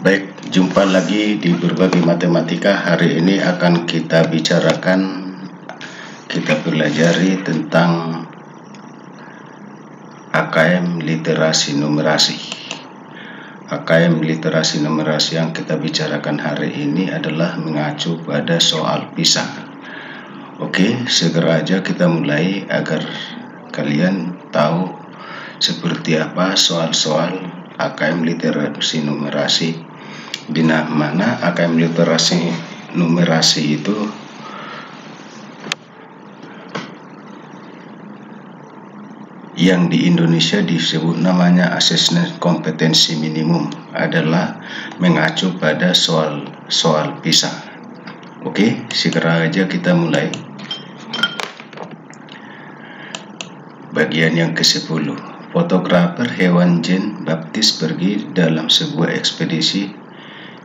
Baik, jumpa lagi di Berbagi Matematika. Hari ini akan kita pelajari tentang AKM literasi numerasi. AKM literasi numerasi yang kita bicarakan hari ini adalah mengacu pada soal pisah. Oke, segera aja kita mulai agar kalian tahu seperti apa soal-soal AKM literasi numerasi, di mana AKM literasi numerasi itu yang di Indonesia disebut namanya asesmen kompetensi minimum, adalah mengacu pada soal pisah. Oke, segera aja kita mulai. Bagian yang ke-10. Fotografer hewan Jean Baptiste pergi dalam sebuah ekspedisi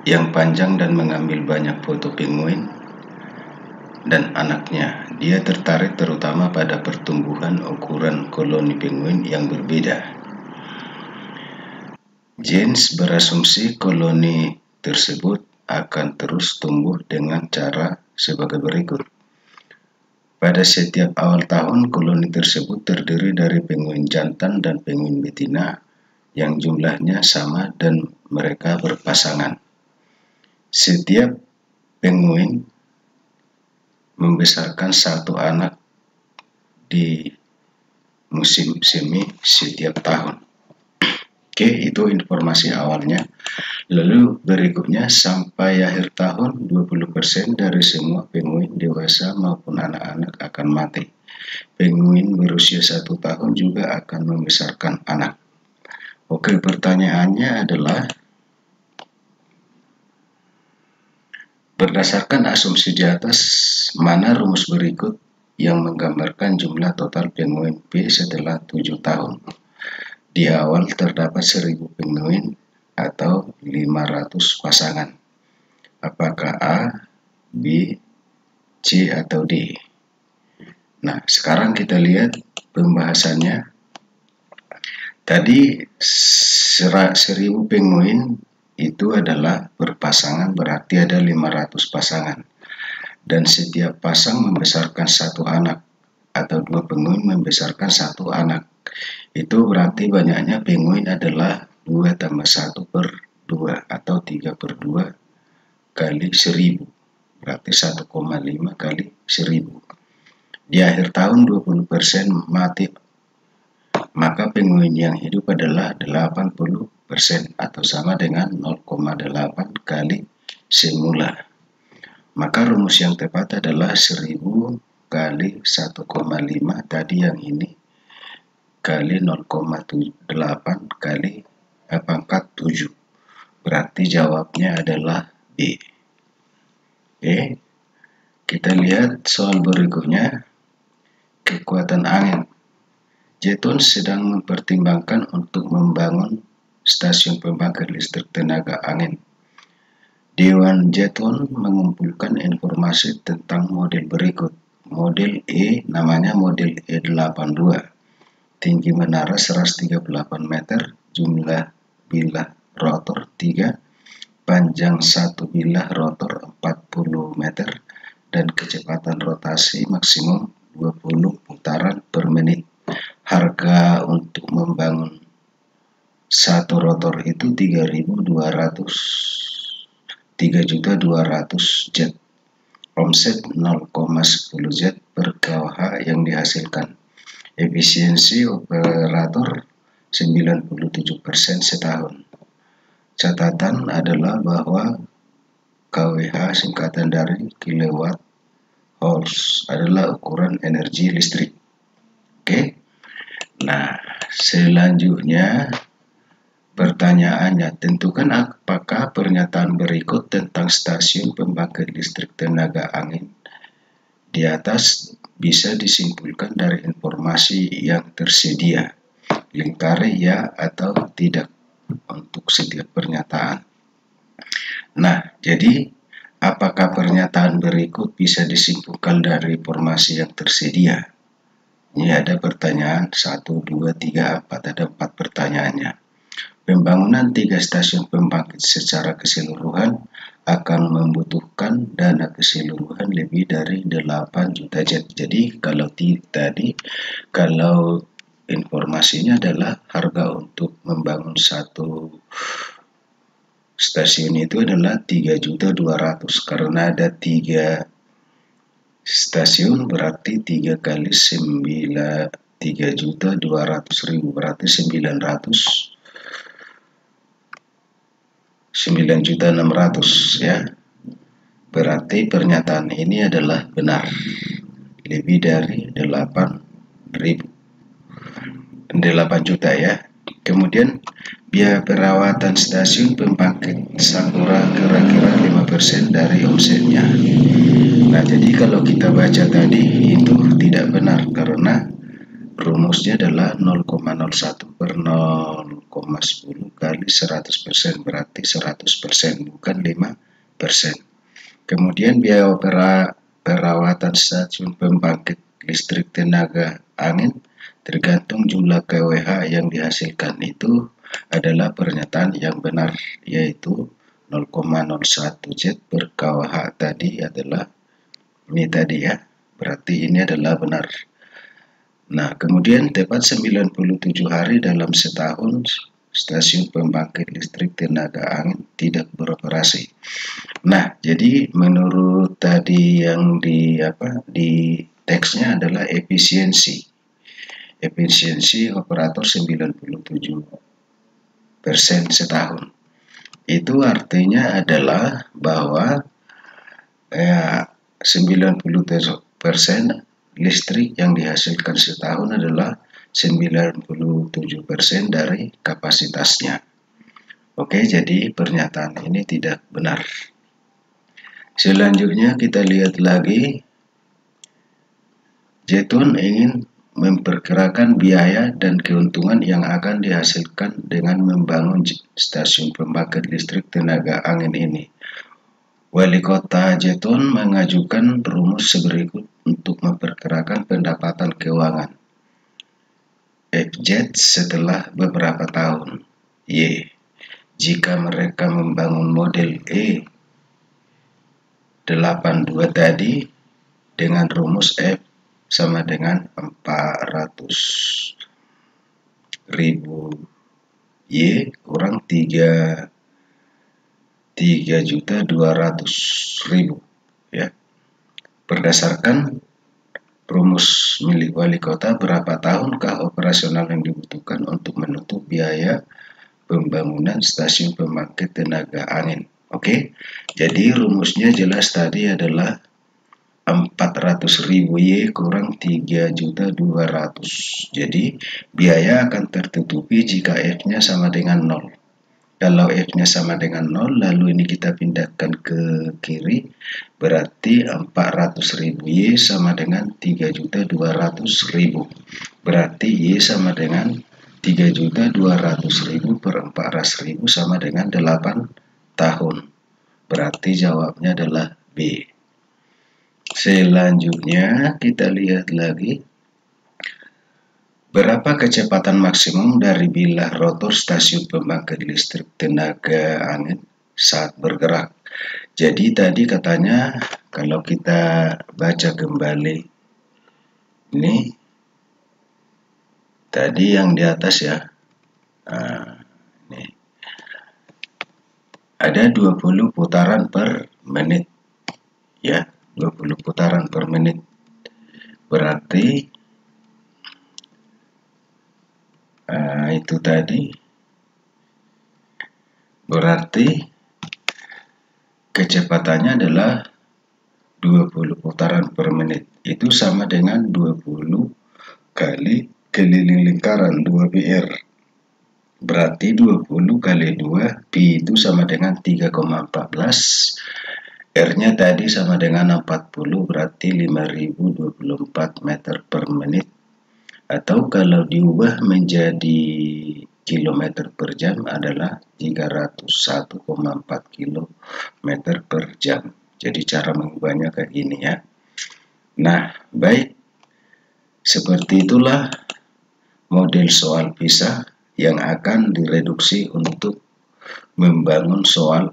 yang panjang dan mengambil banyak foto penguin dan anaknya. Dia tertarik terutama pada pertumbuhan ukuran koloni penguin yang berbeda. James berasumsi koloni tersebut akan terus tumbuh dengan cara sebagai berikut. Pada setiap awal tahun, koloni tersebut terdiri dari penguin jantan dan penguin betina yang jumlahnya sama dan mereka berpasangan. Setiap penguin membesarkan satu anak di musim semi setiap tahun. Oke, itu informasi awalnya. Lalu berikutnya, sampai akhir tahun 20% dari semua penguin dewasa maupun anak-anak akan mati. Penguin berusia 1 tahun juga akan membesarkan anak. Oke, pertanyaannya adalah, berdasarkan asumsi di atas, mana rumus berikut yang menggambarkan jumlah total penguin P setelah 7 tahun? Di awal terdapat 1000 penguin atau 500 pasangan. Apakah A, B, C, atau D? Nah, sekarang kita lihat pembahasannya. Tadi 1000 penguin itu adalah berpasangan, berarti ada 500 pasangan. Dan setiap pasang membesarkan satu anak, atau 2 penguin membesarkan satu anak. Itu berarti banyaknya penguin adalah 2 tambah 1 per 2 atau 3 per 2 kali 1000. Berarti 1,5 kali 1000. Di akhir tahun 20% mati, maka penguin yang hidup adalah 80% atau sama dengan 0,8 kali semula. Maka rumus yang tepat adalah 1000 kali 1,5 tadi yang ini kali 0,8 kali pangkat 7. Berarti jawabnya adalah B. Oke, kita lihat soal berikutnya. Kekuatan angin. Jeton sedang mempertimbangkan untuk membangun stasiun pembangkit listrik tenaga angin. Dewan Jeton mengumpulkan informasi tentang model berikut. Model E namanya model E82. Tinggi menara 138 meter, jumlah bilah rotor 3, panjang 1 bilah rotor 40 meter, dan kecepatan rotasi maksimum 20 putaran per menit. Harga untuk membangun satu rotor itu 3.200 jet. Omset 0,10 jet per kWh yang dihasilkan. Efisiensi operator 97% setahun. Catatan adalah bahwa kWh singkatan dari kilowatt hours adalah ukuran energi listrik. Oke. Nah, selanjutnya pertanyaannya, tentukan apakah pernyataan berikut tentang stasiun pembangkit listrik tenaga angin di atas bisa disimpulkan dari informasi yang tersedia. Lingkari ya atau tidak untuk setiap pernyataan. Nah, jadi apakah pernyataan berikut bisa disimpulkan dari informasi yang tersedia? Ini ada pertanyaan 1, 2, 3, 4, ada 4 pertanyaannya. Pembangunan 3 stasiun pembangkit secara keseluruhan akan membutuhkan dana keseluruhan lebih dari 8 juta jet. Jadi kalau informasinya adalah harga untuk membangun satu stasiun itu adalah 3.200.000 karena ada 3 stasiun, berarti 3 kali 3.200.000 berarti 9.600.000 ya. Berarti pernyataan ini adalah benar, lebih dari 8 juta ya. Kemudian biaya perawatan stasiun pembangkit Sakura kira-kira 5% dari omsetnya. Nah, jadi kalau kita baca tadi itu tidak benar karena rumusnya adalah 0,01 per 0,10 kali 100%, berarti 100%, bukan 5%. Kemudian biaya perawatan stasiun pembangkit listrik tenaga angin tergantung jumlah kWh yang dihasilkan. Itu adalah pernyataan yang benar, yaitu 0,01 jet per kWh tadi adalah ini tadi ya, berarti ini adalah benar. Nah, kemudian tepat 97 hari dalam setahun stasiun pembangkit listrik tenaga angin tidak beroperasi. Nah, jadi menurut tadi yang di teksnya adalah efisiensi operator 97% setahun. Itu artinya adalah bahwa 90% listrik yang dihasilkan setahun adalah 97% dari kapasitasnya. Oke, jadi pernyataan ini tidak benar. Selanjutnya kita lihat lagi. Jeton ingin memperkirakan biaya dan keuntungan yang akan dihasilkan dengan membangun stasiun pembangkit listrik tenaga angin ini. Wali Kota Jeton mengajukan rumus berikut untuk memperkirakan pendapatan keuangan FJ setelah beberapa tahun. Y. Jika mereka membangun model E82 tadi dengan rumus F sama dengan 400.000 Y kurang 3.200.000 ya. Berdasarkan rumus milik wali kota, berapa tahunkah operasional yang dibutuhkan untuk menutup biaya pembangunan stasiun pembangkit tenaga angin? Oke, jadi rumusnya jelas tadi adalah 400.000 Y kurang 3.200.000. Jadi biaya akan tertutupi jika F-nya sama dengan 0. Kalau F-nya sama dengan 0, lalu ini kita pindahkan ke kiri, berarti 400.000 Y sama dengan 3.200.000. Berarti Y sama dengan 3.200.000 per 400.000 sama dengan 8 tahun. Berarti jawabnya adalah B. Selanjutnya kita lihat lagi. Berapa kecepatan maksimum dari bilah rotor stasiun pembangkit listrik tenaga angin saat bergerak? Jadi tadi katanya kalau kita baca kembali ini tadi yang di atas ya, ini ada 20 putaran per menit ya, 20 putaran per menit, berarti itu tadi berarti kecepatannya adalah 20 putaran per menit, itu sama dengan 20 kali keliling lingkaran 2πr, berarti 20 kali 2 pi itu sama dengan 3,14, R-nya tadi sama dengan 40, berarti 5024 meter per menit, atau kalau diubah menjadi kilometer per jam adalah 301,4 km per jam. Jadi cara mengubahnya kayak gini ya. Nah, baik, seperti itulah model soal PISA yang akan direduksi untuk membangun soal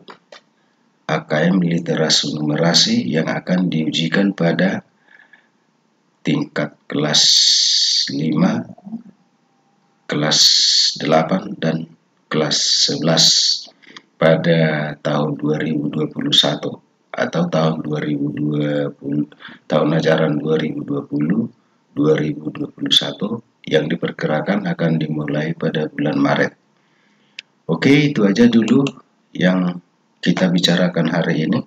AKM literasi numerasi yang akan diujikan pada tingkat kelas 5, kelas 8, dan kelas 11 pada tahun 2021 atau tahun 2020, tahun ajaran 2020-2021 yang diperkirakan akan dimulai pada bulan Maret. Oke, itu aja dulu yang kita bicarakan hari ini.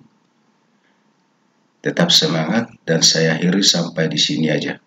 Tetap semangat dan saya akhiri sampai di sini aja.